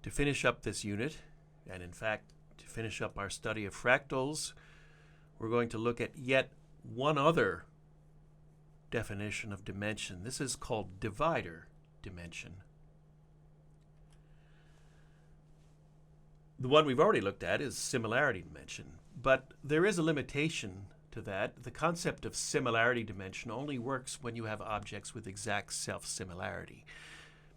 To finish up this unit, and in fact, to finish up our study of fractals, we're going to look at yet one other definition of dimension. This is called divider dimension. The one we've already looked at is similarity dimension, but there is a limitation to that. The concept of similarity dimension only works when you have objects with exact self-similarity.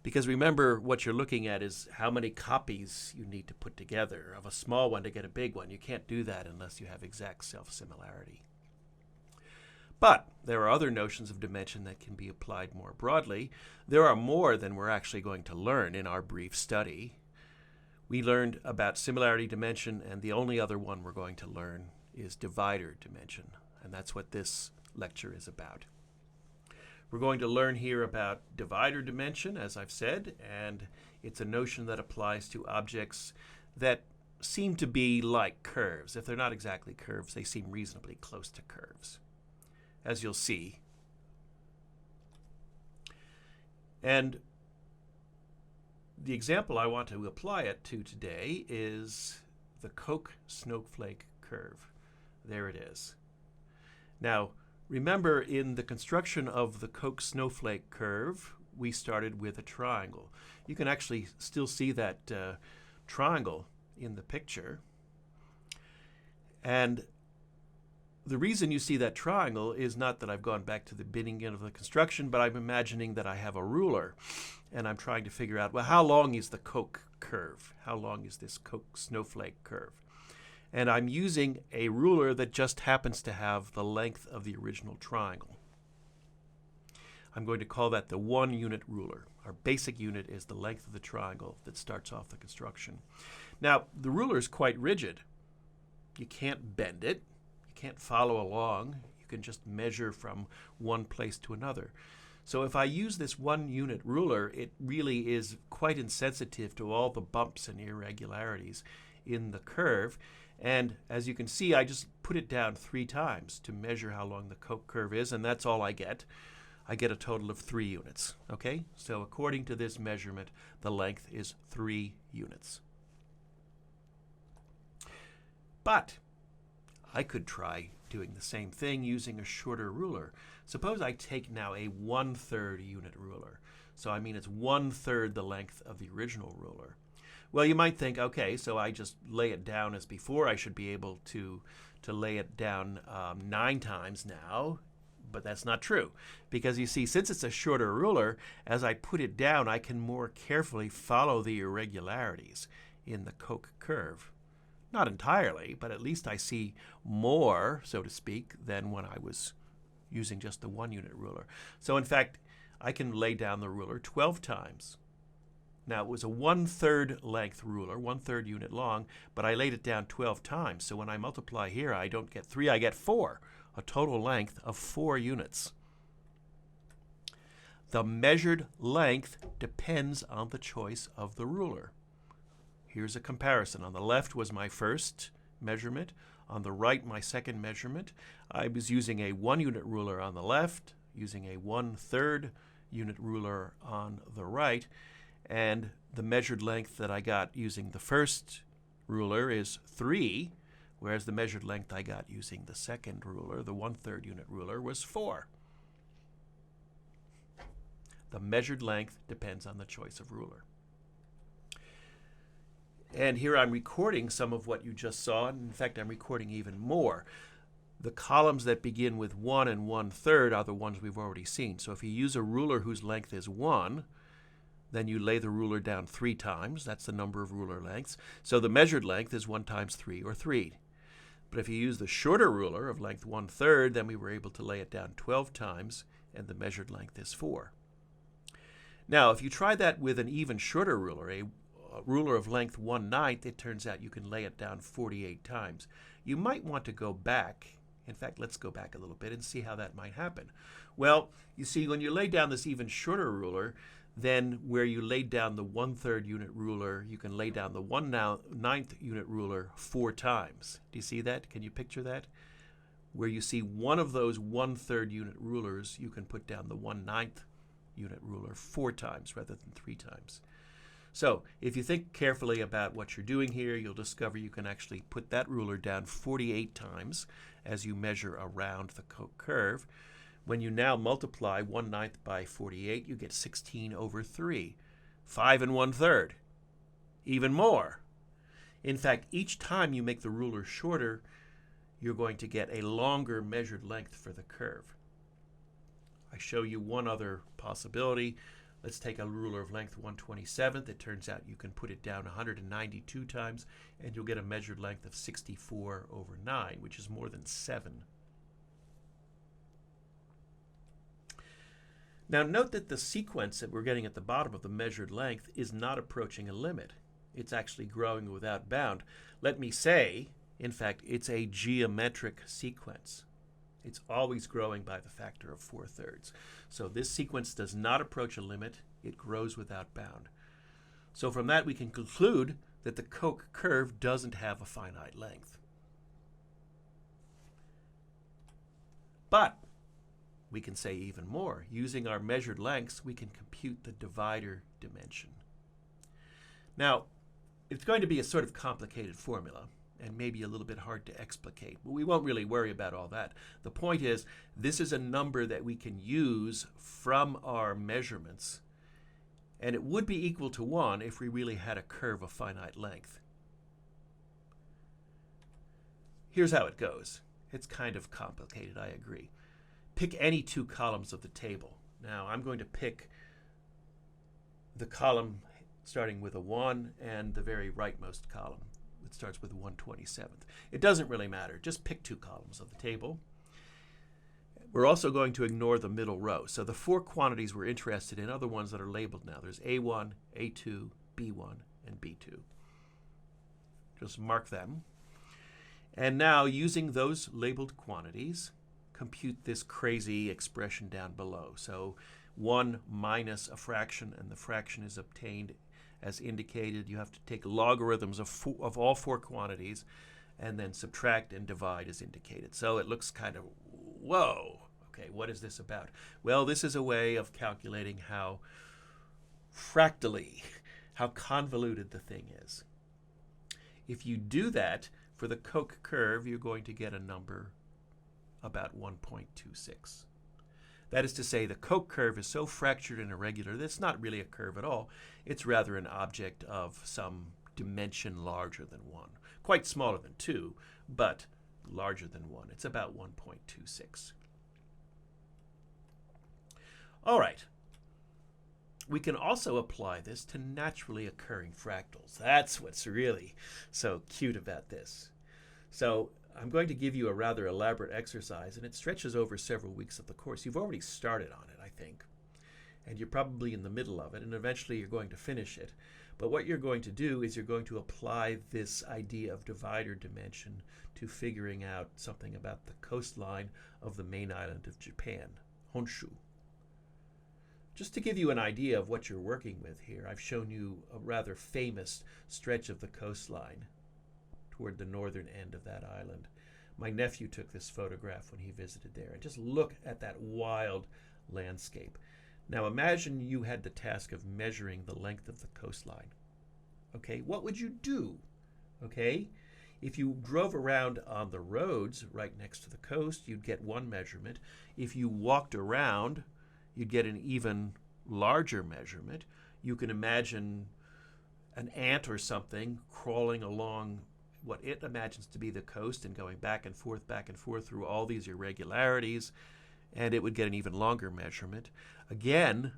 Because remember, what you're looking at is how many copies you need to put together of a small one to get a big one. You can't do that unless you have exact self-similarity. But there are other notions of dimension that can be applied more broadly. There are more than we're actually going to learn in our brief study. We learned about similarity dimension, and the only other one we're going to learn is divider dimension, and that's what this lecture is about. We're going to learn here about divider dimension, as I've said, and it's a notion that applies to objects that seem to be like curves. If they're not exactly curves, they seem reasonably close to curves, as you'll see. And the example I want to apply it to today is the Koch snowflake curve. There it is. Now, remember, in the construction of the Koch snowflake curve, we started with a triangle. You can actually still see that triangle in the picture. And the reason you see that triangle is not that I've gone back to the beginning of the construction, but I'm imagining that I have a ruler, and I'm trying to figure out, well, how long is the Koch curve? How long is this Koch snowflake curve? And I'm using a ruler that just happens to have the length of the original triangle. I'm going to call that the 1 unit ruler. Our basic unit is the length of the triangle that starts off the construction. Now, the ruler is quite rigid. You can't bend it. You can't follow along. You can just measure from one place to another. So if I use this 1 unit ruler, it really is quite insensitive to all the bumps and irregularities in the curve. And as you can see, I just put it down 3 times to measure how long the Koch curve is, and that's all I get. I get a total of 3 units, okay? So according to this measurement, the length is 3 units. But I could try doing the same thing using a shorter ruler. Suppose I take now a 1/3 unit ruler. So I mean it's 1/3 the length of the original ruler. Well, you might think, okay, so I just lay it down as before. I should be able to lay it down 9 times now, but that's not true. Because you see, since it's a shorter ruler, as I put it down, I can more carefully follow the irregularities in the Koch curve. Not entirely, but at least I see more, so to speak, than when I was using just the 1 unit ruler. So in fact, I can lay down the ruler 12 times. Now, it was a 1/3 length ruler, 1/3 unit long, but I laid it down 12 times. So when I multiply here, I don't get 3, I get 4, a total length of 4 units. The measured length depends on the choice of the ruler. Here's a comparison. On the left was my first measurement. On the right, my second measurement. I was using a 1 unit ruler on the left, using a 1/3 unit ruler on the right. And the measured length that I got using the first ruler is 3, whereas the measured length I got using the second ruler, the 1/3 unit ruler, was 4. The measured length depends on the choice of ruler. And here I'm recording some of what you just saw. In fact, I'm recording even more. The columns that begin with 1 and 1/3 are the ones we've already seen. So if you use a ruler whose length is 1, then you lay the ruler down 3 times. That's the number of ruler lengths. So the measured length is 1 times 3, or 3. But if you use the shorter ruler of length 1/3, then we were able to lay it down 12 times, and the measured length is 4. Now, if you try that with an even shorter ruler, a ruler of length 1/9, it turns out you can lay it down 48 times. You might want to go back. In fact, let's go back a little bit and see how that might happen. Well, you see, when you lay down this even shorter ruler, then where you laid down the 1/3 unit ruler, you can lay down the 1/9 unit ruler 4 times. Do you see that? Can you picture that? Where you see one of those 1/3 unit rulers, you can put down the 1/9 unit ruler 4 times rather than 3 times. So if you think carefully about what you're doing here, you'll discover you can actually put that ruler down 48 times as you measure around the Koch curve. When you now multiply 1/9 by 48, you get 16/3, 5 1/3, even more. In fact, each time you make the ruler shorter, you're going to get a longer measured length for the curve. I show you one other possibility. Let's take a ruler of length 1/27. It turns out you can put it down 192 times, and you'll get a measured length of 64/9, which is more than 7. Now note that the sequence that we're getting at the bottom of the measured length is not approaching a limit. It's actually growing without bound. Let me say, in fact, it's a geometric sequence. It's always growing by the factor of 4/3. So this sequence does not approach a limit. It grows without bound. So from that we can conclude that the Koch curve doesn't have a finite length. But we can say even more. Using our measured lengths, we can compute the divider dimension. Now, it's going to be a sort of complicated formula and maybe a little bit hard to explicate, but we won't really worry about all that. The point is, this is a number that we can use from our measurements, and it would be equal to 1 if we really had a curve of finite length. Here's how it goes. It's kind of complicated, I agree. Pick any two columns of the table. Now, I'm going to pick the column starting with a 1 and the very rightmost column. It starts with 1/27. It doesn't really matter. Just pick two columns of the table. We're also going to ignore the middle row. So the 4 quantities we're interested in are the ones that are labeled now. There's A1, A2, B1, and B2. Just mark them. And now, using those labeled quantities, compute this crazy expression down below. So 1 minus a fraction, and the fraction is obtained as indicated. You have to take logarithms of all 4 quantities and then subtract and divide as indicated. So it looks kind of, whoa, okay, what is this about? Well, this is a way of calculating how fractally, how convoluted the thing is. If you do that for the Koch curve, you're going to get a number about 1.26. That is to say, the Koch curve is so fractured and irregular that it's not really a curve at all. It's rather an object of some dimension larger than 1. Quite smaller than 2, but larger than 1. It's about 1.26. All right. We can also apply this to naturally occurring fractals. That's what's really so cute about this. So I'm going to give you a rather elaborate exercise, and it stretches over several weeks of the course. You've already started on it, I think, and you're probably in the middle of it, and eventually you're going to finish it. But what you're going to do is you're going to apply this idea of divider dimension to figuring out something about the coastline of the main island of Japan, Honshu. Just to give you an idea of what you're working with here, I've shown you a rather famous stretch of the coastline toward the northern end of that island. My nephew took this photograph when he visited there, and just look at that wild landscape. Now imagine you had the task of measuring the length of the coastline. Okay, what would you do? Okay, if you drove around on the roads right next to the coast, you'd get one measurement. If you walked around, you'd get an even larger measurement. You can imagine an ant or something crawling along what it imagines to be the coast and going back and forth through all these irregularities, and it would get an even longer measurement. Again,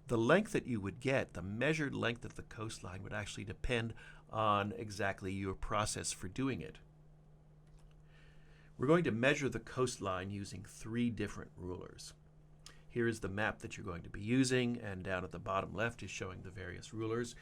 the length that you would get, the measured length of the coastline, would actually depend on exactly your process for doing it. We're going to measure the coastline using 3 different rulers. Here is the map that you're going to be using, and down at the bottom left is showing the various rulers.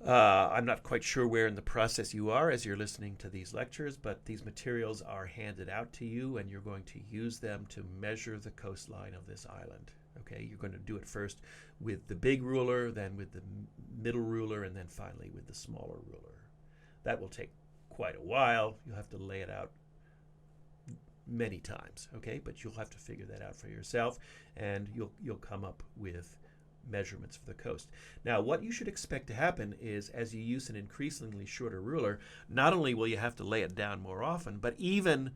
I'm not quite sure where in the process you are as you're listening to these lectures, but these materials are handed out to you, and you're going to use them to measure the coastline of this island. Okay, you're going to do it first with the big ruler, then with the middle ruler, and then finally with the smaller ruler. That will take quite a while. You'll have to lay it out many times, okay? But you'll have to figure that out for yourself, and you'll come up with measurements for the coast. Now, what you should expect to happen is as you use an increasingly shorter ruler, not only will you have to lay it down more often, but even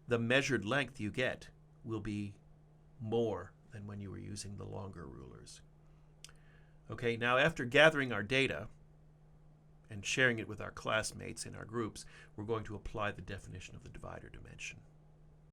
the measured length you get will be more than when you were using the longer rulers. Okay, now after gathering our data and sharing it with our classmates in our groups, we're going to apply the definition of the divider dimension.